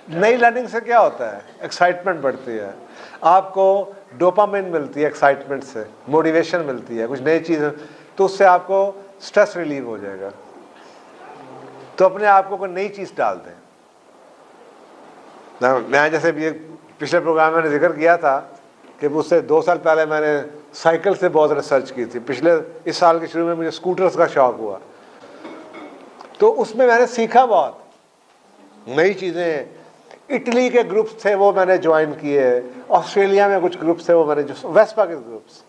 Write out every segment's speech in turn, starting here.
नई लर्निंग से क्या होता है, एक्साइटमेंट बढ़ती है, आपको डोपामिन मिलती है एक्साइटमेंट से, मोटिवेशन मिलती है, कुछ नई चीज़, तो उससे आपको स्ट्रेस रिलीव हो जाएगा। तो अपने आप को कोई नई चीज़ डाल दें। मैं जैसे भी पिछले प्रोग्राम में मैंने जिक्र किया था कि उससे 2 साल पहले मैंने साइकिल से बहुत रिसर्च की थी। इस साल के शुरू में मुझे स्कूटर्स का शौक हुआ, तो उसमें मैंने सीखा बहुत नई चीज़ें। इटली के ग्रुप्स थे वो मैंने ज्वाइन किए, ऑस्ट्रेलिया में कुछ ग्रुप्स थे वो मैंने, जो वेस्पा के ग्रुप्स,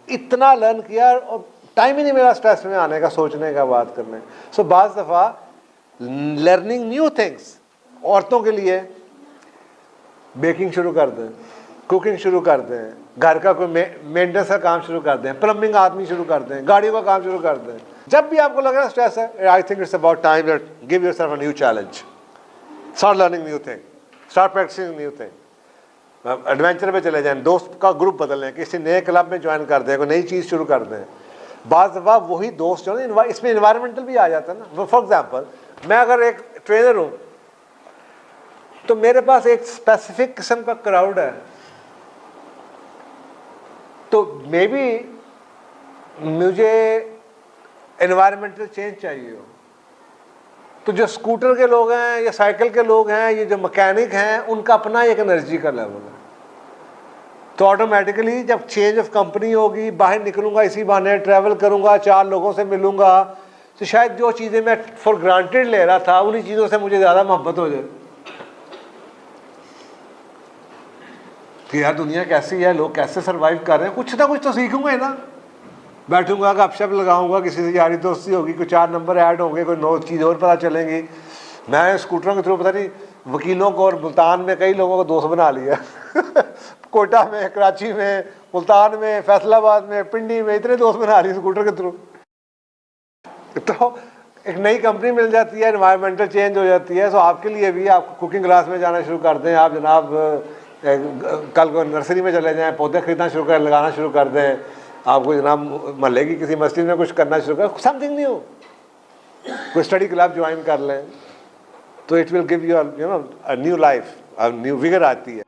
इतना लर्न किया और टाइम ही नहीं मिला स्ट्रेस में आने का, सोचने का, बात करने। सो बाज़ दफ़ा लर्निंग न्यू थिंग्स, औरतों के लिए बेकिंग शुरू कर दें, कुकिंग शुरू कर दें, घर का कोई मेंटेनेंस का काम शुरू कर दें, प्लम्बिंग आदमी शुरू कर दें, गाड़ियों का काम शुरू कर दें। जब भी आपको लग रहा है स्ट्रेस है, I think it's about time that give yourself a new challenge, start learning new thing, start practicing new thing. Adventure पे चले जाएं, दोस्त का ग्रुप बदल लें, किसी नए क्लब में ज्वाइन कर दें, कोई नई चीज़ शुरू कर दें। बाज़ दफ़ा वही दोस्त जो ना, इसमें इन्वायरमेंटल भी आ जाता है ना। फॉर एग्जाम्पल, मैं अगर एक ट्रेनर हूँ तो मेरे पास एक स्पेसिफिक किस्म का क्राउड है, तो मे बी मुझे एनवायरमेंटल चेंज चाहिए हो। तो जो स्कूटर के लोग हैं या साइकिल के लोग हैं, ये जो मैकेनिक हैं, उनका अपना एक एनर्जी का लेवल है। तो ऑटोमेटिकली जब चेंज ऑफ कंपनी होगी, बाहर निकलूंगा, इसी बहाने ट्रैवल करूंगा, 4 लोगों से मिलूंगा, तो शायद जो चीज़ें मैं फॉर ग्रांटेड ले रहा था, उन्हीं चीज़ों से मुझे ज़्यादा मोहब्बत हो जाए कि यार दुनिया कैसी है, लोग कैसे सर्वाइव कर रहे हैं, कुछ ना कुछ तो सीखूंगा ही ना। बैठूंगा, गपशप लगाऊंगा, किसी से यारी दोस्ती होगी, कोई 4 नंबर ऐड होंगे, कोई नौ चीज़ और पता चलेंगी। मैं स्कूटरों के थ्रू पता नहीं वकीलों को और मुल्तान में कई लोगों को दोस्त बना लिया कोटा में, कराची में, मुल्तान में, फैसलाबाद में, पिंडी में, इतने दोस्त बना लिए स्कूटर के थ्रू। तो एक नई कंपनी मिल जाती है, एनवायरमेंटल चेंज हो जाती है। सो आपके लिए भी, आप कुकिंग क्लास में जाना शुरू कर दें, आप जनाब कल को नर्सरी में चले जाएं, पौधे खरीदना शुरू कर, लगाना शुरू कर दें, आपको जनाब मोहल्ले की किसी मस्जिद में कुछ करना शुरू कर, समथिंग न्यू, कोई स्टडी क्लब ज्वाइन कर लें, तो it will give you know a new life, a new vigour आती है।